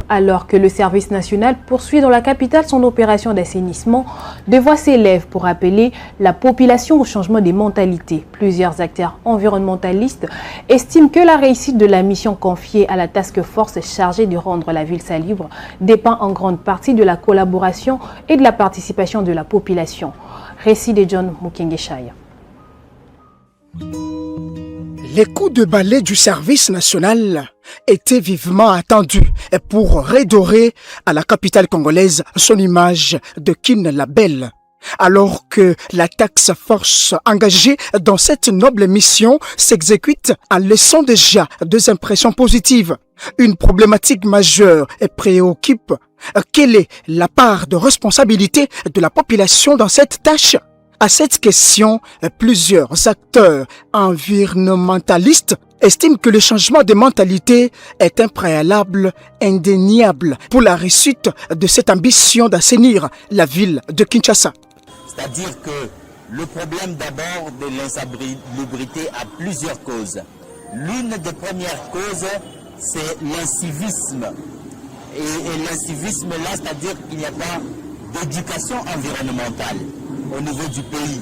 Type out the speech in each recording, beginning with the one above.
Alors que le service national poursuit dans la capitale son opération d'assainissement, des voix s'élèvent pour appeler la population au changement des mentalités. Plusieurs acteurs environnementalistes estiment que la réussite de la mission confiée à la task force chargée de rendre la ville salubre dépend en grande partie de la collaboration et de la participation de la population. Récit de John Mukengeshaï. Les coups de balai du service national étaient vivement attendus pour redorer à la capitale congolaise son image de Kin la Belle. Alors que la task force engagée dans cette noble mission s'exécute en laissant déjà deux impressions positives, une problématique majeure préoccupe. Quelle est la part de responsabilité de la population dans cette tâche? À cette question, plusieurs acteurs environnementalistes estiment que le changement de mentalité est un préalable indéniable pour la réussite de cette ambition d'assainir la ville de Kinshasa. C'est-à-dire que le problème d'abord de l'insalubrité a plusieurs causes. L'une des premières causes, c'est l'incivisme. Et l'incivisme là, c'est-à-dire qu'il n'y a pas d'éducation environnementale au niveau du pays.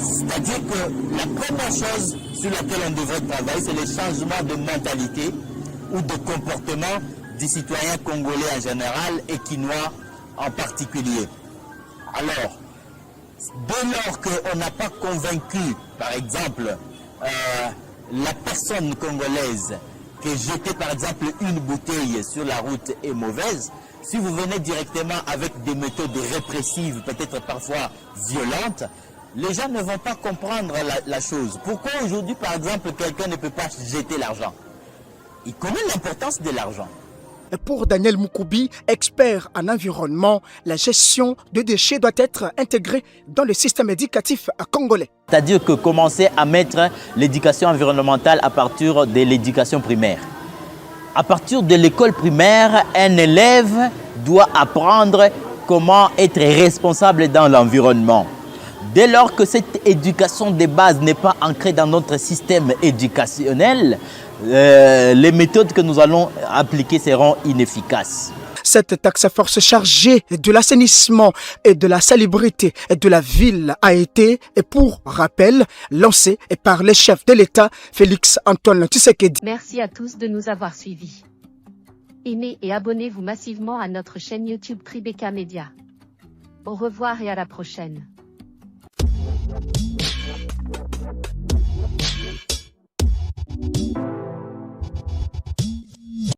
C'est-à-dire que la première chose sur laquelle on devrait travailler, c'est le changement de mentalité ou de comportement des citoyens congolais en général et quinois en particulier. Alors, dès lors qu'on n'a pas convaincu, par exemple, la personne congolaise que jeter par exemple une bouteille sur la route est mauvaise, si vous venez directement avec des méthodes répressives, peut-être parfois violentes, les gens ne vont pas comprendre la chose. Pourquoi aujourd'hui, par exemple, quelqu'un ne peut pas jeter l'argent? Il connaît l'importance de l'argent. Pour Daniel Moukoubi, expert en environnement, la gestion de déchets doit être intégrée dans le système éducatif congolais. C'est-à-dire que commencer à mettre l'éducation environnementale à partir de l'éducation primaire. À partir de l'école primaire, un élève doit apprendre comment être responsable dans l'environnement. Dès lors que cette éducation de base n'est pas ancrée dans notre système éducationnel, les méthodes que nous allons appliquer seront inefficaces. Cette task force chargée de l'assainissement et de la salubrité de la ville a été, pour rappel, lancée par le chef de l'État, Félix Antoine Tshisekedi. Merci à tous de nous avoir suivis. Aimez et abonnez-vous massivement à notre chaîne YouTube Tribeca Media. Au revoir et à la prochaine.